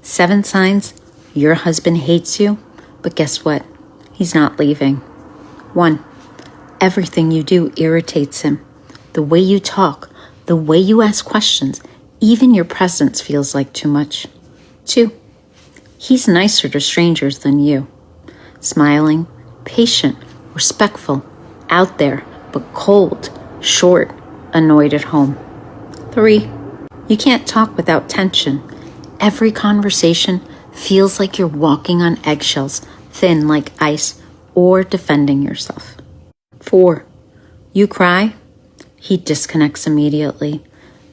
7 signs your husband hates you, but guess what? He's not leaving. 1. Everything you do irritates him. The way you talk, the way you ask questions, even your presence feels like too much. 2. He's nicer to strangers than you. Smiling, patient, respectful, out there, but cold, short, annoyed at home. 3. You can't talk without tension. Every conversation feels like you're walking on eggshells, thin like ice, or defending yourself. 4. You cry, he disconnects immediately.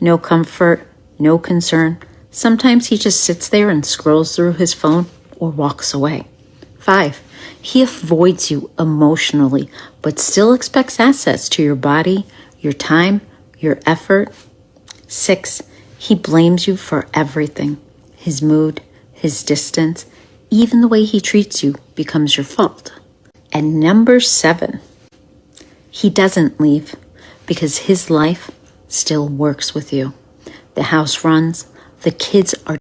No comfort, no concern. Sometimes he just sits there and scrolls through his phone or walks away. 5. He avoids you emotionally, but still expects access to your body, your time, your effort. 6. He blames you for everything. His mood, his distance, even the way he treats you becomes your fault. And number 7, he doesn't leave because his life still works with you. The house runs, the kids are...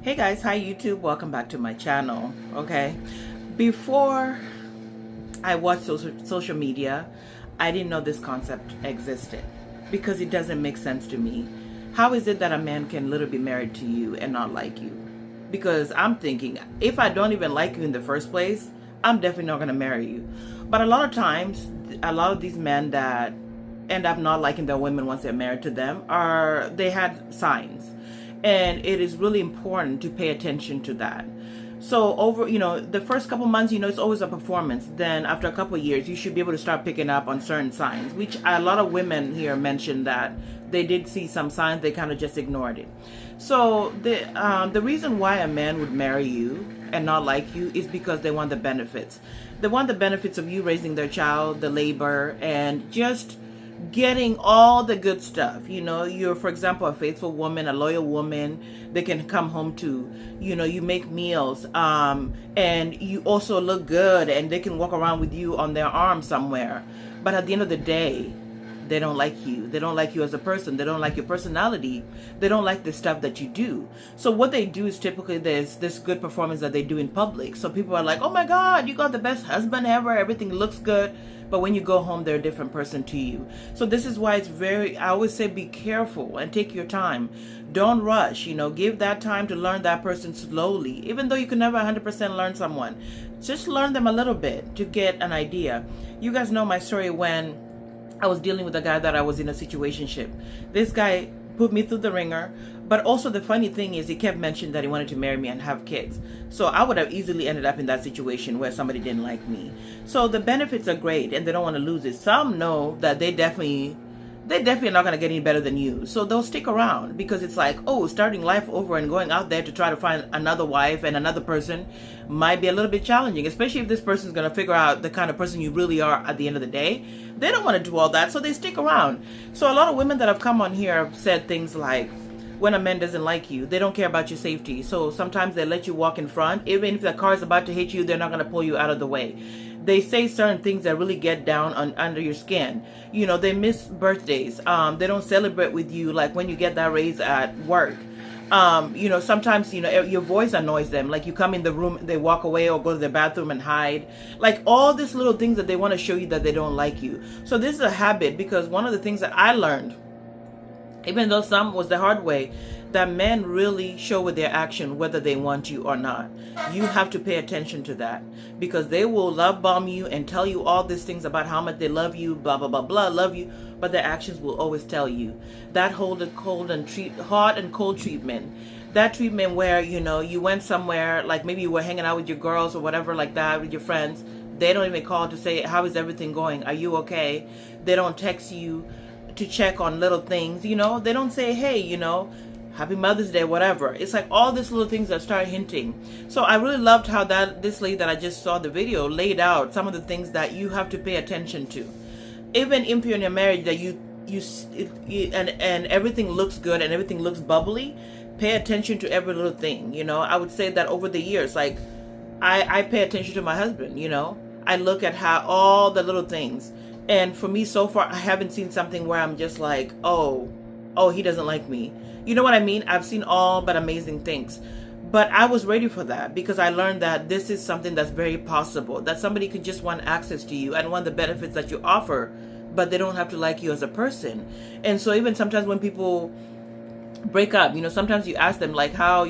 Hey guys, hi YouTube, welcome back to my channel. Okay, before I watched social media, I didn't know this concept existed because it doesn't make sense to me. How is it that a man can literally be married to you and not like you? Because I'm thinking, if I don't even like you in the first place, I'm definitely not going to marry you. But a lot of times, a lot of these men that end up not liking their women once they're married to them, they had signs. And it is really important to pay attention to that. So over, the first couple months, it's always a performance. Then after a couple of years, you should be able to start picking up on certain signs, which a lot of women here mentioned that they did see some signs, they kind of just ignored it. So the reason why a man would marry you and not like you is because they want the benefits. They want the benefits of you raising their child, the labor, and just getting all the good stuff. You're, for example, a faithful woman, a loyal woman they can come home to. You make meals, and you also look good, and they can walk around with you on their arm somewhere. But at the end of the day, they don't like you. They don't like you as a person. They don't like your personality. They don't like the stuff that you do. So what they do is typically there's this good performance that they do in public. So people are like, oh my God, you got the best husband ever. Everything looks good. But when you go home, they're a different person to you. So this is why I always say be careful and take your time. Don't rush, give that time to learn that person slowly. Even though you can never 100% learn someone, just learn them a little bit to get an idea. You guys know my story when I was dealing with a guy that I was in a situationship. This guy put me through the ringer, but also the funny thing is he kept mentioning that he wanted to marry me and have kids. So I would have easily ended up in that situation where somebody didn't like me. So the benefits are great and they don't want to lose it. Some know that they definitely are not going to get any better than you. So they'll stick around because it's like, oh, starting life over and going out there to try to find another wife and another person might be a little bit challenging, especially if this person's going to figure out the kind of person you really are at the end of the day. They don't want to do all that, so they stick around. So a lot of women that have come on here have said things like, when a man doesn't like you, they don't care about your safety. So sometimes they let you walk in front. Even if the car is about to hit you, they're not going to pull you out of the way. They say certain things that really get down under your skin. They miss birthdays. They don't celebrate with you like when you get that raise at work. Sometimes, your voice annoys them. Like you come in the room, they walk away or go to the bathroom and hide. Like all these little things that they want to show you that they don't like you. So this is a habit because one of the things that I learned, even though some was the hard way, that men really show with their action whether they want you or not. You have to pay attention to that because they will love bomb you and tell you all these things about how much they love you, blah, blah, blah, blah, love you, but their actions will always tell you. That hot and cold treatment, that treatment where, you went somewhere, like maybe you were hanging out with your girls or whatever like that with your friends. They don't even call to say, how is everything going? Are you okay? They don't text you to check on little things, they don't say, hey, happy Mother's Day, whatever. It's like all these little things that start hinting. So I really loved how this lady that I just saw the video laid out some of the things that you have to pay attention to. Even if you're in a marriage that and everything looks good and everything looks bubbly, pay attention to every little thing. I would say that over the years, like I pay attention to my husband. I look at how all the little things. And for me, so far, I haven't seen something where I'm just like, oh, he doesn't like me. You know what I mean? I've seen all but amazing things. But I was ready for that because I learned that this is something that's very possible, that somebody could just want access to you and want the benefits that you offer, but they don't have to like you as a person. And so even sometimes when people break up, sometimes you ask them like how,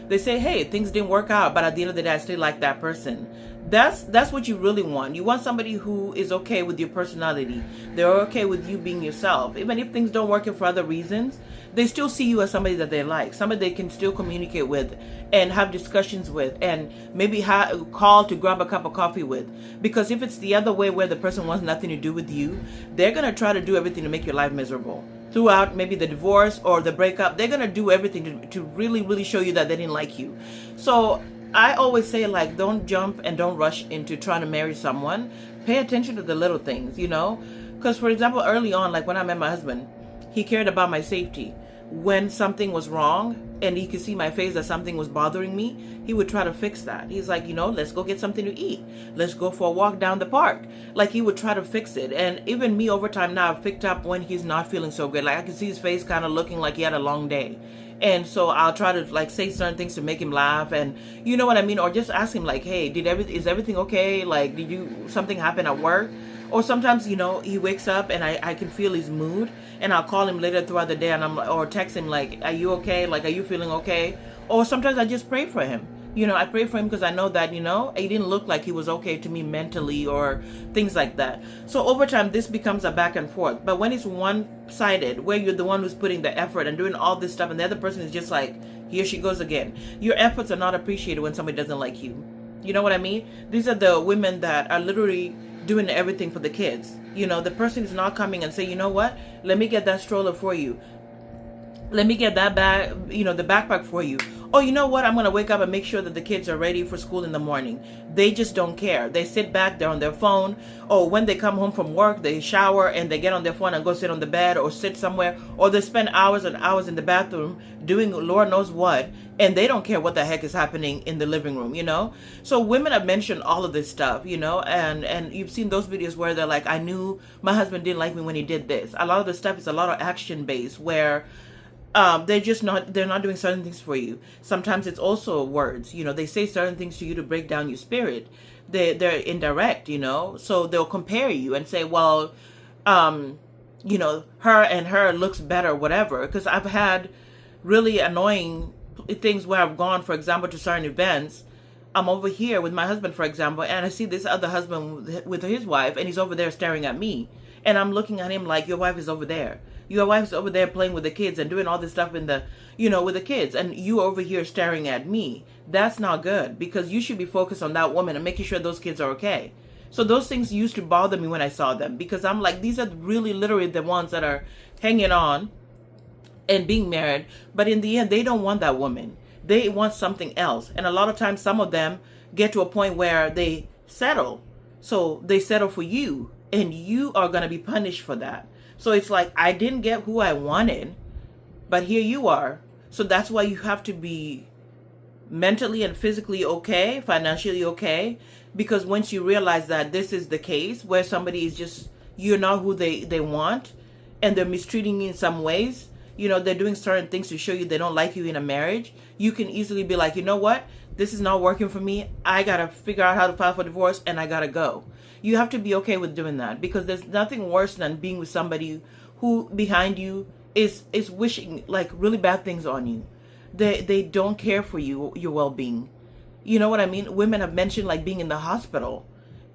they say, hey, things didn't work out, but at the end of the day, I still like that person. That's what you really want. You want somebody who is okay with your personality. They're okay with you being yourself. Even if things don't work out for other reasons, they still see you as somebody that they like, somebody they can still communicate with and have discussions with, and maybe call to grab a cup of coffee with. Because if it's the other way where the person wants nothing to do with you, they're going to try to do everything to make your life miserable. Throughout maybe the divorce or the breakup, they're going to do everything to really, really show you that they didn't like you. So I always say, like, don't jump and don't rush into trying to marry someone. Pay attention to the little things, because, for example, early on, like when I met my husband, he cared about my safety. When something was wrong and he could see my face that something was bothering me, he would try to fix that. He's like, let's go get something to eat. Let's go for a walk down the park. Like, he would try to fix it. And even me over time now, I've picked up when he's not feeling so good. Like, I can see his face kind of looking like he had a long day. And so I'll try to like say certain things to make him laugh, and you know what I mean? Or just ask him like, hey, is everything okay? Like, something happen at work? Or sometimes, he wakes up and I can feel his mood, and I'll call him later throughout the day or text him like, are you okay? Like, are you feeling okay? Or sometimes I just pray for him. I pray for him because I know that, he didn't look like he was okay to me mentally or things like that. So over time, this becomes a back and forth. But when it's one-sided, where you're the one who's putting the effort and doing all this stuff, and the other person is just like, here she goes again. Your efforts are not appreciated when somebody doesn't like you. You know what I mean? These are the women that are literally doing everything for the kids. The person is not coming and saying, you know what? Let me get that stroller for you. Let me get that bag, the backpack for you. Oh, you know what? I'm going to wake up and make sure that the kids are ready for school in the morning. They just don't care. They sit back, they're on their phone. Or when they come home from work, they shower and they get on their phone and go sit on the bed or sit somewhere. Or they spend hours and hours in the bathroom doing Lord knows what. And they don't care what the heck is happening in the living room, So women have mentioned all of this stuff, and you've seen those videos where they're like, I knew my husband didn't like me when he did this. A lot of the stuff is a lot of action based where they're not doing certain things for you. Sometimes it's also words, they say certain things to you to break down your spirit. They're indirect, so they'll compare you and say, well, her and her looks better, whatever. Because I've had really annoying things where I've gone, for example, to certain events. I'm over here with my husband, for example, and I see this other husband with his wife, and he's over there staring at me. And I'm looking at him like, your wife is over there. Your wife's over there playing with the kids and doing all this stuff with the kids. And you over here staring at me. That's not good, because you should be focused on that woman and making sure those kids are okay. So those things used to bother me when I saw them, because I'm like, these are really literally the ones that are hanging on and being married. But in the end, they don't want that woman. They want something else. And a lot of times, some of them get to a point where they settle. So they settle for you, and you are going to be punished for that. So it's like, I didn't get who I wanted, but here you are. So that's why you have to be mentally and physically okay, financially okay. Because once you realize that this is the case, where somebody is just, you're not who they want, and they're mistreating you in some ways, they're doing certain things to show you they don't like you in a marriage, you can easily be like, you know what? This is not working for me. I got to figure out how to file for divorce, and I got to go. You have to be okay with doing that, because there's nothing worse than being with somebody who behind you is wishing like really bad things on you. They don't care for you, your well-being. You know what I mean? Women have mentioned like being in the hospital,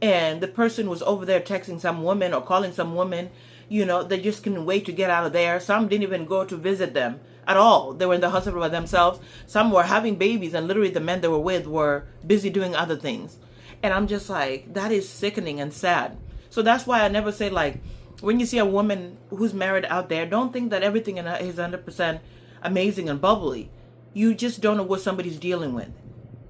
and the person was over there texting some woman or calling some woman, they just couldn't wait to get out of there. Some didn't even go to visit them at all. They were in the hospital by themselves. Some were having babies, and literally the men they were with were busy doing other things. And I'm just like, that is sickening and sad. So that's why I never say, like, when you see a woman who's married out there, don't think that everything in her is 100% amazing and bubbly. You just don't know what somebody's dealing with.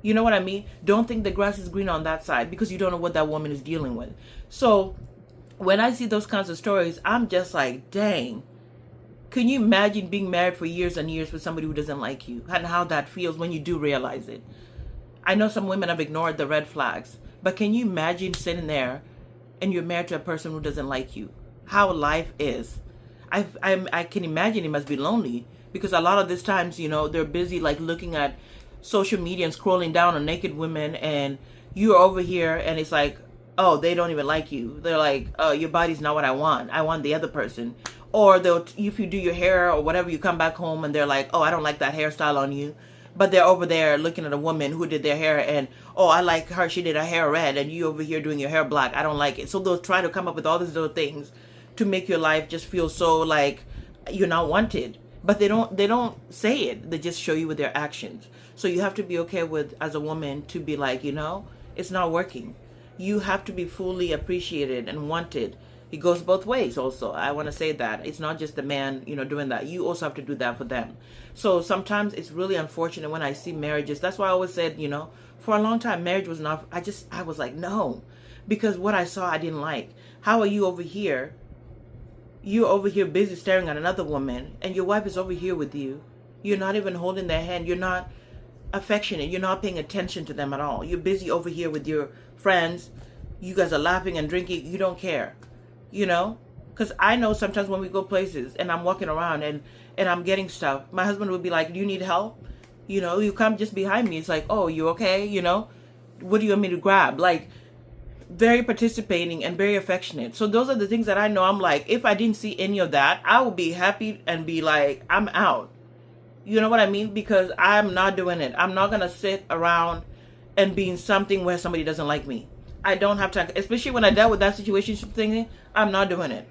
You know what I mean? Don't think the grass is green on that side, because you don't know what that woman is dealing with. So when I see those kinds of stories, I'm just like, dang. Can you imagine being married for years and years with somebody who doesn't like you, and how that feels when you do realize it? I know some women have ignored the red flags, but can you imagine sitting there and you're married to a person who doesn't like you? How life is. I can imagine it must be lonely, because a lot of these times, they're busy like looking at social media and scrolling down on naked women, and you're over here and it's like, oh, they don't even like you. They're like, oh, your body's not what I want. I want the other person. Or they'll, if you do your hair or whatever, you come back home and they're like, oh, I don't like that hairstyle on you. But they're over there looking at a woman who did their hair and, oh, I like her. She did her hair red and you over here doing your hair black. I don't like it. So they'll try to come up with all these little things to make your life just feel so like you're not wanted. But they don't say it. They just show you with their actions. So you have to be okay with, as a woman, to be like, it's not working. You have to be fully appreciated and wanted. It goes both ways also. I want to say that. It's not just the man, doing that. You also have to do that for them. So sometimes it's really unfortunate when I see marriages. That's why I always said, for a long time, marriage was not, I was like, no. Because what I saw, I didn't like. How are you over here? You're over here busy staring at another woman, and your wife is over here with you. You're not even holding their hand. You're not affectionate. You're not paying attention to them at all. You're busy over here with your friends. You guys are laughing and drinking. You don't care. Because I know sometimes when we go places and I'm walking around and I'm getting stuff, my husband would be like, do you need help? You come just behind me. It's like, oh, you okay? What do you want me to grab? Like, very participating and very affectionate. So those are the things that I know. I'm like, if I didn't see any of that, I would be happy and be like, I'm out. You know what I mean? Because I'm not doing it. I'm not going to sit around and be in something where somebody doesn't like me. I don't have time, especially when I dealt with that situation thing. I'm not doing it.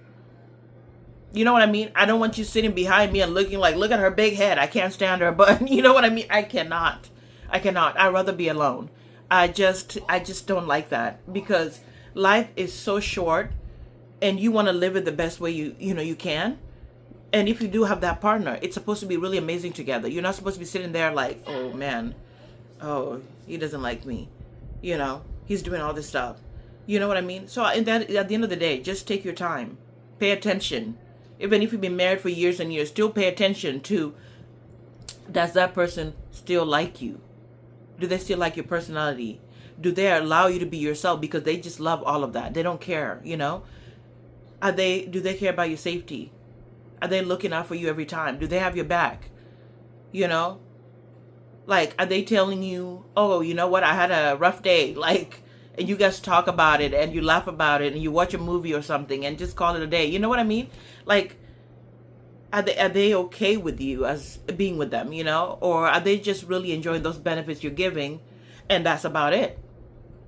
You know what I mean? I don't want you sitting behind me and looking like, look at her big head. I can't stand her. But you know what I mean? I cannot. I'd rather be alone. I just don't like that, because life is so short and you want to live it the best way you can. And if you do have that partner, it's supposed to be really amazing together. You're not supposed to be sitting there like, oh man, oh, he doesn't like me. He's doing all this stuff. You know what I mean? So at the end of the day, just take your time. Pay attention. Even if you've been married for years and years, still pay attention to, does that person still like you? Do they still like your personality? Do they allow you to be yourself? Because they just love all of that. They don't care, Do they care about your safety? Are they looking out for you every time? Do they have your back? Like, are they telling you, oh, you know what? I had a rough day. Like, and you guys talk about it and you laugh about it and you watch a movie or something and just call it a day. You know what I mean? Like, are they okay with you as being with them, Or are they just really enjoying those benefits you're giving, and that's about it?